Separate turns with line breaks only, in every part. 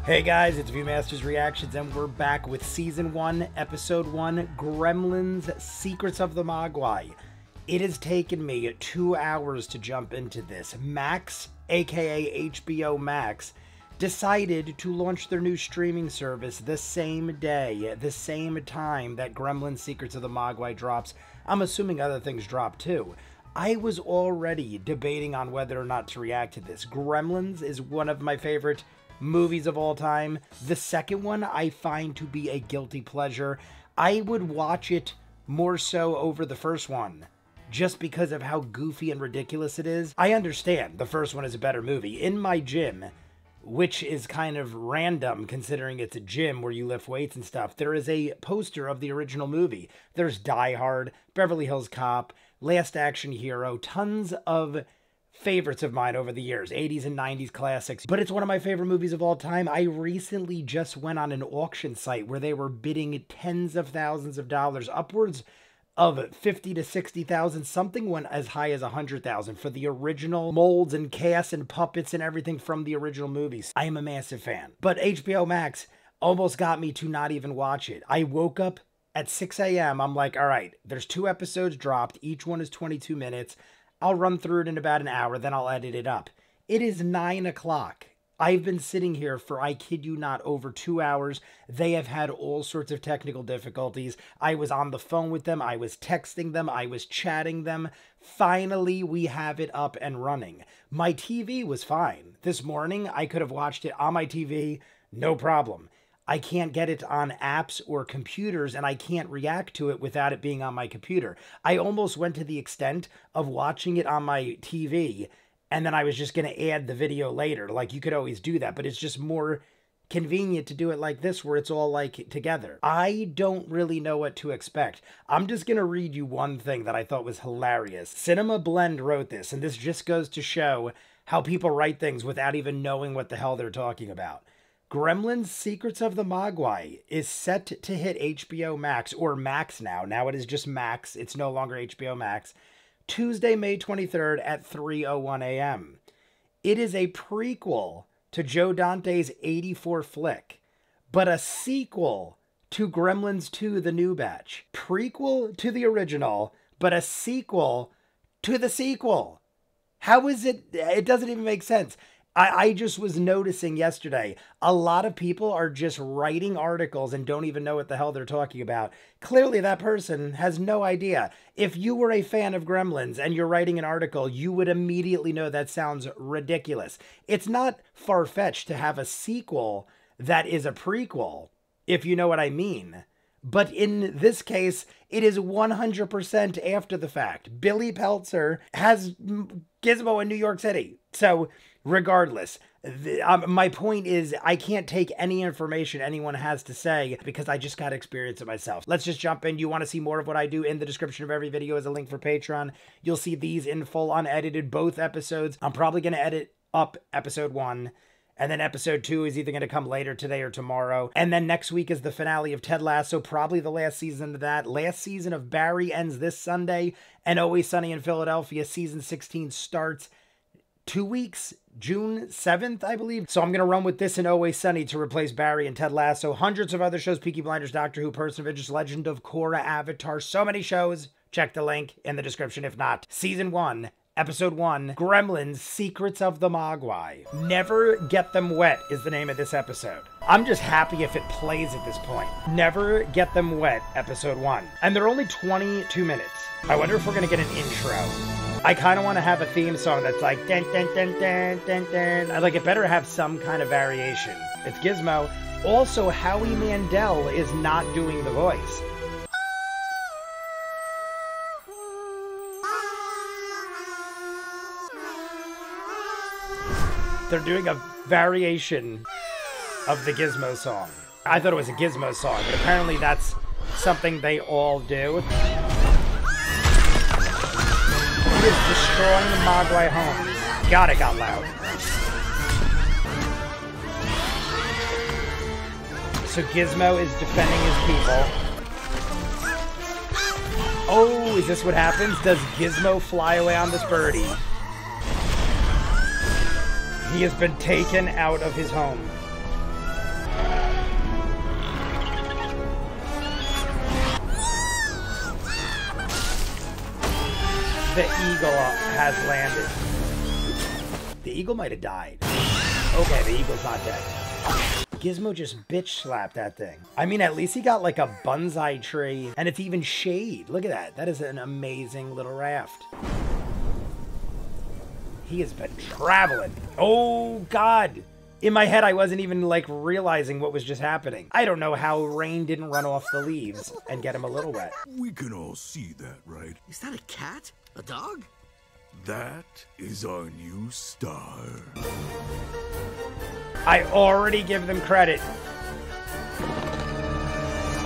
Hey guys, it's Viewmasters Reactions, and we're back with Season 1, Episode 1, Gremlins Secrets of the Mogwai. It has taken me 2 hours to jump into this. Max, aka HBO Max, decided to launch their new streaming service the same day, the same time that Gremlins Secrets of the Mogwai drops. I'm assuming other things drop too. I was already debating on whether or not to react to this. Gremlins is one of my favorite movies of all time. The second one I find to be a guilty pleasure. I would watch it more so over the first one, just because of how goofy and ridiculous it is. I understand the first one is a better movie. In my gym, which is kind of random considering it's a gym where you lift weights and stuff, there is a poster of the original movie. There's Die Hard, Beverly Hills Cop, Last Action Hero, tons of favorites of mine over the years, 80s and 90s classics, but it's one of my favorite movies of all time. I recently just went on an auction site where they were bidding tens of thousands of dollars, upwards of 50 to 60,000, something went as high as 100,000 for the original molds and casts and puppets and everything from the original movies. I am a massive fan, but HBO Max almost got me to not even watch it. I woke up at 6 a.m. I'm like, all right, there's 2 episodes dropped. Each one is 22 minutes. I'll run through it in about an hour, then I'll edit it up. It is 9 o'clock. I've been sitting here for, I kid you not, over 2 hours. They have had all sorts of technical difficulties. I was on the phone with them. I was texting them. I was chatting them. Finally, we have it up and running. My TV was fine. This morning, I could have watched it on my TV, no problem. I can't get it on apps or computers, and I can't react to it without it being on my computer. I almost went to the extent of watching it on my TV, and then I was just going to add the video later. Like, you could always do that, but it's just more convenient to do it like this, where it's all, like, together. I don't really know what to expect. I'm just going to read you one thing that I thought was hilarious. Cinema Blend wrote this, and this just goes to show how people write things without even knowing what the hell they're talking about. Gremlins Secrets of the Mogwai is set to hit HBO Max, or Max now. Now it is just Max. It's no longer HBO Max. Tuesday, May 23rd at 3:01 a.m. It is a prequel to Joe Dante's 84 flick, but a sequel to Gremlins 2, The New Batch. Prequel to the original, but a sequel to the sequel. How is it? It doesn't even make sense. I just was noticing yesterday, a lot of people are just writing articles and don't even know what the hell they're talking about. Clearly, that person has no idea. If you were a fan of Gremlins and you're writing an article, you would immediately know that sounds ridiculous. It's not far-fetched to have a sequel that is a prequel, if you know what I mean. But in this case, it is 100% after the fact. Billy Peltzer has Gizmo in New York City. So regardless, my point is I can't take any information anyone has to say because I just got to experience it myself. Let's just jump in. You want to see more of what I do? In the description of every video is a link for Patreon. You'll see these in full unedited, both episodes. I'm probably going to edit up episode 1. And then episode 2 is either going to come later today or tomorrow. And then next week is the finale of Ted Lasso, probably the last season of that. Last season of Barry ends this Sunday, and Always Sunny in Philadelphia season 16 starts 2 weeks, June 7th, I believe. So I'm going to run with this and Always Sunny to replace Barry and Ted Lasso. Hundreds of other shows, Peaky Blinders, Doctor Who, Person of Interest, Legend of Korra, Avatar, so many shows. Check the link in the description if not. Season 1. Episode 1, Gremlins Secrets of the Mogwai. Never Get Them Wet is the name of this episode. I'm just happy if it plays at this point. Never Get Them Wet, episode 1. And they're only 22 minutes. I wonder if we're gonna get an intro. I kind of want to have a theme song that's like dun dun dun dun dun dun. Like, it better have some kind of variation. It's Gizmo. Also, Howie Mandel is not doing the voice. They're doing a variation of the Gizmo song. I thought it was a Gizmo song, but apparently that's something they all do. He is destroying the Mogwai home. God, it got loud. So Gizmo is defending his people. Oh, is this what happens? Does Gizmo fly away on this birdie? He has been taken out of his home. The eagle has landed. The eagle might have died. Okay, the eagle's not dead. Gizmo just bitch slapped that thing. I mean, at least he got like a bonsai tree, and it's even shade. Look at that. That is an amazing little raft. He has been traveling. Oh, God. In my head, I wasn't even like realizing what was just happening. I don't know how rain didn't run off the leaves and get him a little wet.
We can all see that, right?
Is that a cat? A dog?
That is our new star.
I already give them credit.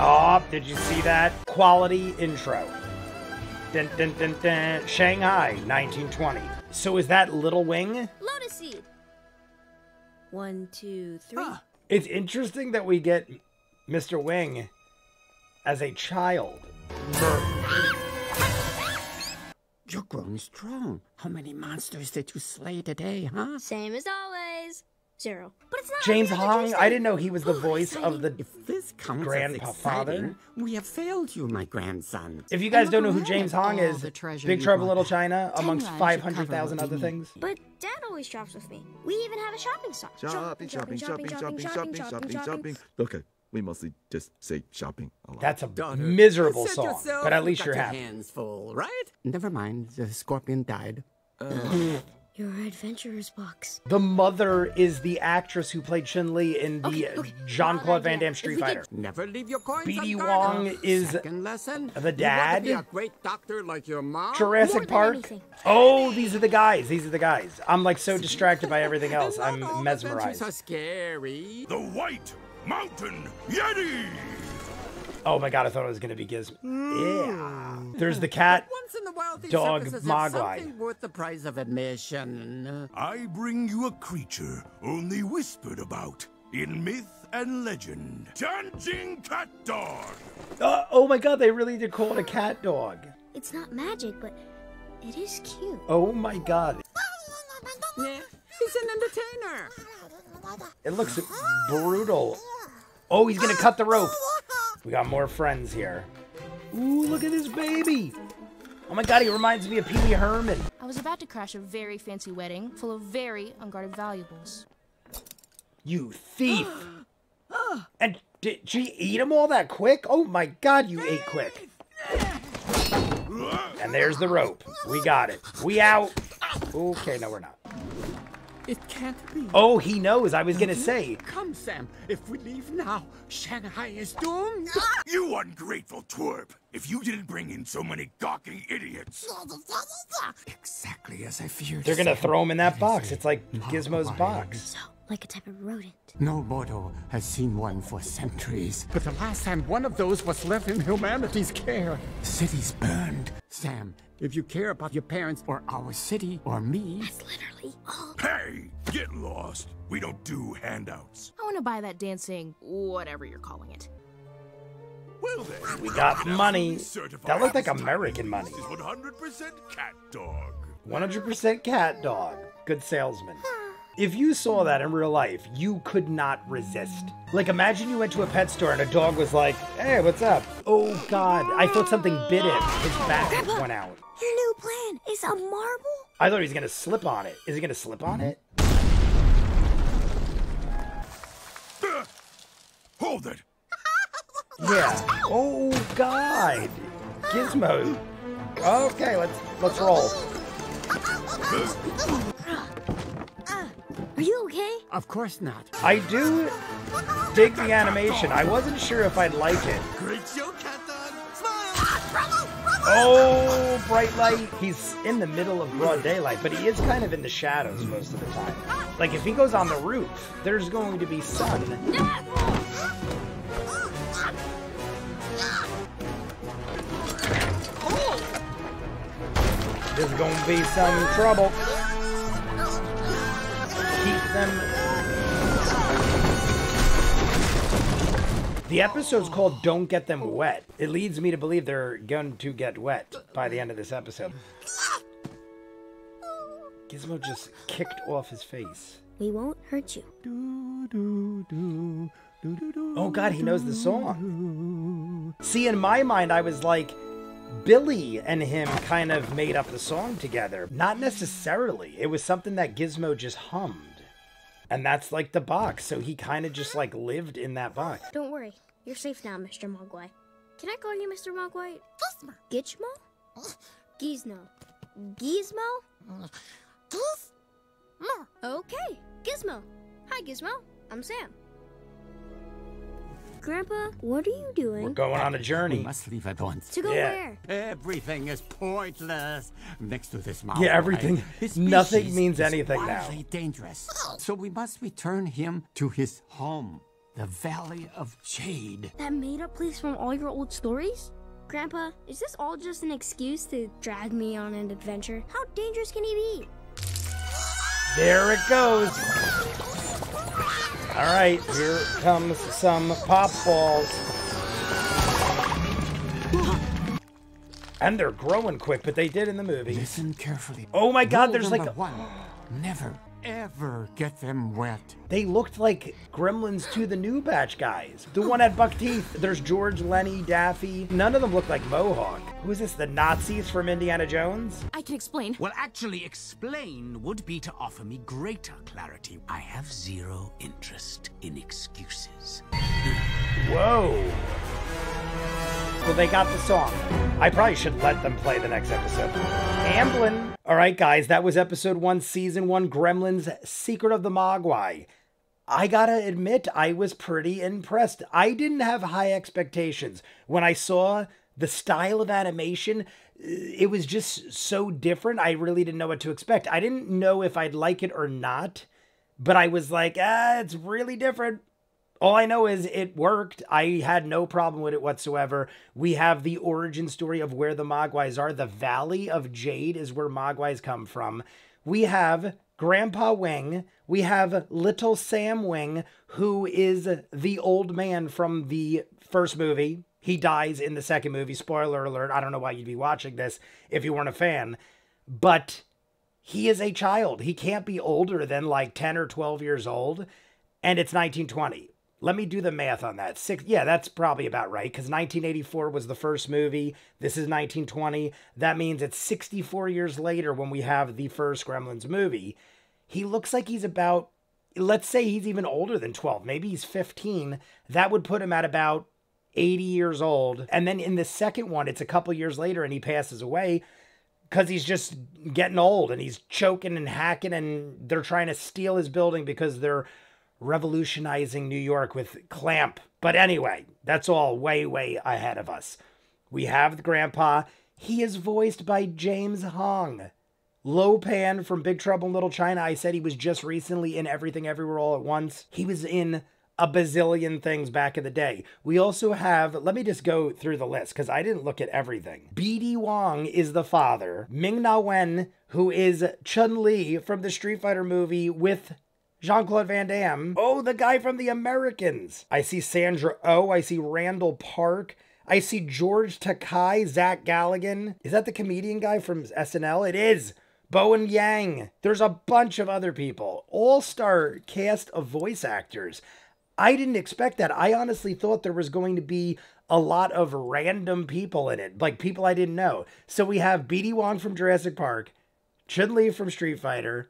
Oh, did you see that? Quality intro. Dun, dun, dun, dun. Shanghai, 1920. So is that Little Wing?
Lotus seed. 1, 2, 3.
Huh.
It's interesting that we get Mr. Wing as a child.
You're growing strong. How many monsters did you slay today, huh?
Same as always. 0. But it's not
James
like
Hong,
Interesting.
I didn't know he was the voice of the...
If this counts
Grandpa
as
father?
exciting, we have failed you, my grandson.
If you guys
And
don't know
look
who
around
James
at
Hong
all
is,
the treasure
Big
you
Trouble in
brought
Little
back.
China,
10
amongst
lives should cover
500,000
what
other
we
things.
But Dad always shops with me. We even have a shopping cart.
Shopping. Okay, we mostly just say shopping a lot.
That's a
Daughter,
miserable
said
song,
yourself
but at
you
least
got
you're
your
happy.
hands full, right? Never mind, the scorpion died.
Your adventurer's box.
The mother is the actress who played Chun-Li in the
Okay.
Jean-Claude Van Damme
If
Street
we could-
Fighter.
Never leave your coins
B.D.
unguarded.
Wong is
Second lesson.
the
You want
dad?
to be a great doctor like your mom?
More
Jurassic
than
Park?
anything.
Oh, these are the guys. These are the guys. I'm like so distracted by everything else.
And not all
I'm
adventures
mesmerized.
are scary.
The White Mountain Yeti!
Oh my god, I thought it was going to be Gizmo. Yeah. There's the cat.
Once in a while, these
Dog
circuses
Mogwai.
have something worth the price of admission.
I bring you a creature only whispered about in myth and legend. Dancing Cat Dog!
Oh my god, they really did call it a cat dog.
It's not magic, but it is cute.
Oh my god.
Yeah, he's an entertainer.
It looks brutal. Oh, he's going to cut the rope. We got more friends here. Ooh, look at this baby. Oh my god, he reminds me of Pee Wee Herman.
I was about to crash a very fancy wedding full of very unguarded valuables.
You thief. And did she eat them all that quick? Oh my god, you ate quick. And there's the rope. We got it. We out. Okay, no, we're not.
It can't be.
Oh, he knows. I was going to say.
Come, Sam. If we leave now, Shanghai is doomed.
You ungrateful twerp! If you didn't bring in so many gawking idiots!
Exactly as I feared.
They're going to
Sam.
throw him in that box. It's like Gizmo's box.
So, like a type of rodent.
No mortal has seen one for centuries. But the last time one of those was left in humanity's care, cities burned. Sam, if you care about your parents or our city or me,
That's literally all.
Hey! Get lost! We don't do handouts.
I want to buy that dancing, whatever you're calling it.
Well then,
We got money.
certified
That looked like
this time
American money.
This is 100% cat dog.
100% cat dog. Good salesman. If you saw that in real life, you could not resist. Like, imagine you went to a pet store and a dog was like, hey, what's up? Oh, God. I thought something bit him. His back went out.
Your new plan is a marble?
I thought he was going to slip on it. Is he going to slip on it?
Hold it!
Yeah. Oh, God. Gizmo. Okay, let's roll.
Are you okay?
of course not.
I do dig the animation. I wasn't sure if I'd like it.
Great show, cat dog. Smile.
Oh, bright light. He's in the middle of broad daylight, but he is kind of in the shadows most of the time. Like, if he goes on the roof, there's going to be sun. There's going to be some trouble. Keep them... The episode's called Don't Get Them Wet. It leads me to believe they're going to get wet by the end of this episode. Gizmo just kicked off his face.
We won't hurt you.
Oh god, he knows the song. See, in my mind, I was like, Billy and him kind of made up the song together. Not necessarily. It was something that Gizmo just hummed. And that's like the box. So he kind of just like lived in that box.
Don't worry. You're safe now, Mr. Mogwai. Can I call you Mr. Mogwai? Gizmo? Gizmo. Gizmo? Okay, Gizmo. Hi, Gizmo. I'm Sam. Grandpa, what are you doing?
We're going on a
We
journey.
must leave at once.
To go
Yeah.
where?
Everything is pointless next to this Mogwai.
Yeah, everything-
His
nothing
species
means
is
anything now.
wildly dangerous. So we must return him to his home, the Valley of Jade.
That made-up place from all your old stories? Grandpa, is this all just an excuse to drag me on an adventure? How dangerous can he be?
There it goes. All right, here comes some pop balls. And they're growing quick, but they did in the movie.
Listen carefully.
Oh my God,
Rule
there's like
number one. Never, ever get them wet.
They looked like Gremlins 2, the new batch guys. The one had buck teeth. There's George, Lenny, Daffy. None of them look like Mohawk. Who is this, the Nazis from Indiana Jones?
I can explain.
Well, actually, explain would be to offer me greater clarity. I have zero interest in excuses.
Whoa. Well, they got the song. I probably should let them play the next episode. Amblin. All right, guys, that was episode 1, season 1, Gremlins, Secret of the Mogwai. I gotta admit, I was pretty impressed. I didn't have high expectations. When I saw the style of animation, it was just so different. I really didn't know what to expect. I didn't know if I'd like it or not, but I was like, it's really different. All I know is it worked. I had no problem with it whatsoever. We have the origin story of where the Mogwais are. The Valley of Jade is where Mogwais come from. We have Grandpa Wing. We have Little Sam Wing, who is the old man from the first movie. He dies in the second movie. Spoiler alert. I don't know why you'd be watching this if you weren't a fan. But he is a child. He can't be older than like 10 or 12 years old. And it's 1920. Let me do the math on that. Yeah, that's probably about right, because 1984 was the first movie. This is 1920. That means it's 64 years later when we have the first Gremlins movie. He looks like he's about, let's say he's even older than 12. Maybe he's 15. That would put him at about 80 years old. And then in the second one, it's a couple years later and he passes away because he's just getting old and he's choking and hacking and they're trying to steal his building because they're revolutionizing New York with Clamp. But anyway, that's all way, way ahead of us. We have the grandpa. He is voiced by James Hong. Lo Pan from Big Trouble in Little China. I said he was just recently in Everything Everywhere All at Once. He was in a bazillion things back in the day. We also have, let me just go through the list because I didn't look at everything. BD Wong is the father. Ming-Na Wen, who is Chun-Li from the Street Fighter movie with Jean-Claude Van Damme. Oh, the guy from The Americans. I see Sandra Oh. I see Randall Park. I see George Takei, Zach Galligan. Is that the comedian guy from SNL? It is. Bowen Yang. There's a bunch of other people. All-star cast of voice actors. I didn't expect that. I honestly thought there was going to be a lot of random people in it, like people I didn't know. So we have BD Wong from Jurassic Park, Chun-Li from Street Fighter,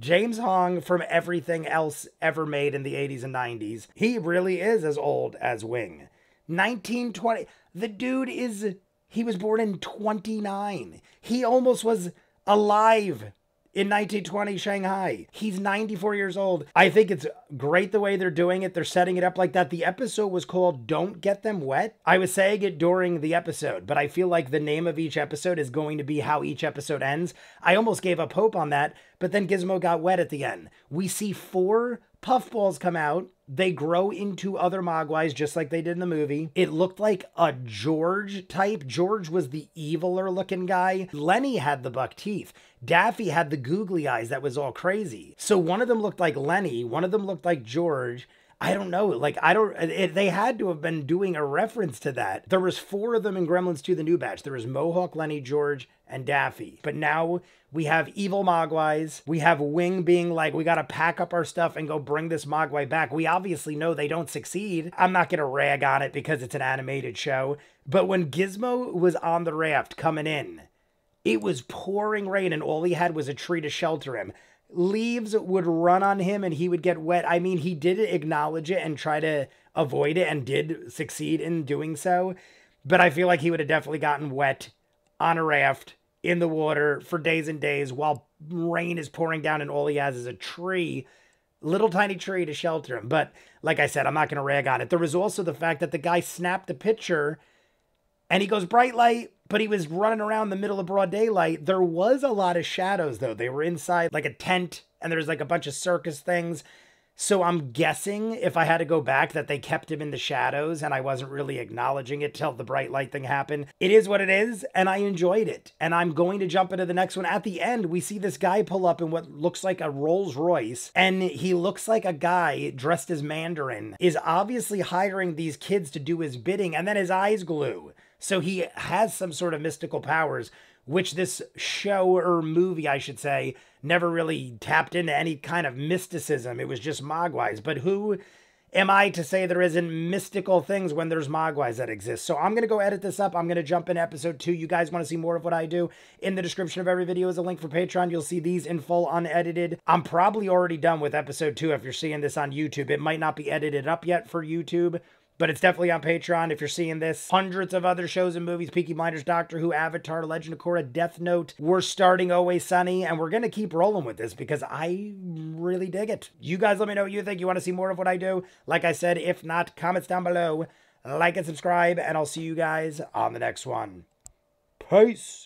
James Hong from everything else ever made in the 80s and 90s. He really is as old as Wing. 1920. The dude is, he was born in 29. He almost was alive in 1920 Shanghai. He's 94 years old. I think it's great the way they're doing it. They're setting it up like that. The episode was called Don't Get Them Wet. I was saying it during the episode, but I feel like the name of each episode is going to be how each episode ends. I almost gave up hope on that, but then Gizmo got wet at the end. We see 4 puffballs come out. They grow into other Mogwais just like they did in the movie. It looked like a George type. George was the eviler looking guy. Lenny had the buck teeth. Daffy had the googly eyes that was all crazy. So one of them looked like Lenny. One of them looked like George. I don't know. Like, they had to have been doing a reference to that. There was 4 of them in Gremlins 2, the new batch. There was Mohawk, Lenny, George, and Daffy. But now we have evil Mogwais. We have Wing being like, we got to pack up our stuff and go bring this Mogwai back. We obviously know they don't succeed. I'm not going to rag on it because it's an animated show. But when Gizmo was on the raft coming in, it was pouring rain and all he had was a tree to shelter him. Leaves would run on him and he would get wet. I mean, he did acknowledge it and try to avoid it and did succeed in doing so. But I feel like he would have definitely gotten wet on a raft in the water for days and days while rain is pouring down and all he has is a tree, little tiny tree to shelter him. But like I said, I'm not going to rag on it. There was also the fact that the guy snapped a picture and he goes bright light, but he was running around the middle of broad daylight. There was a lot of shadows, though. They were inside like a tent, and there's like a bunch of circus things. So I'm guessing if I had to go back that they kept him in the shadows, and I wasn't really acknowledging it till the bright light thing happened. It is what it is, and I enjoyed it. And I'm going to jump into the next one. At the end, we see this guy pull up in what looks like a Rolls Royce, and he looks like a guy dressed as Mandarin is obviously hiring these kids to do his bidding, and then his eyes glue. So he has some sort of mystical powers, which this show or movie, I should say, never really tapped into any kind of mysticism. It was just Mogwais. But who am I to say there isn't mystical things when there's Mogwais that exist? So I'm going to go edit this up. I'm going to jump into episode 2. You guys want to see more of what I do? In the description of every video is a link for Patreon. You'll see these in full unedited. I'm probably already done with episode 2 if you're seeing this on YouTube. It might not be edited up yet for YouTube, but it's definitely on Patreon if you're seeing this. Hundreds of other shows and movies, Peaky Blinders, Doctor Who, Avatar, Legend of Korra, Death Note. We're starting Always Sunny, and we're going to keep rolling with this because I really dig it. You guys let me know what you think. You want to see more of what I do? Like I said, if not, comments down below. Like and subscribe, and I'll see you guys on the next one. Peace.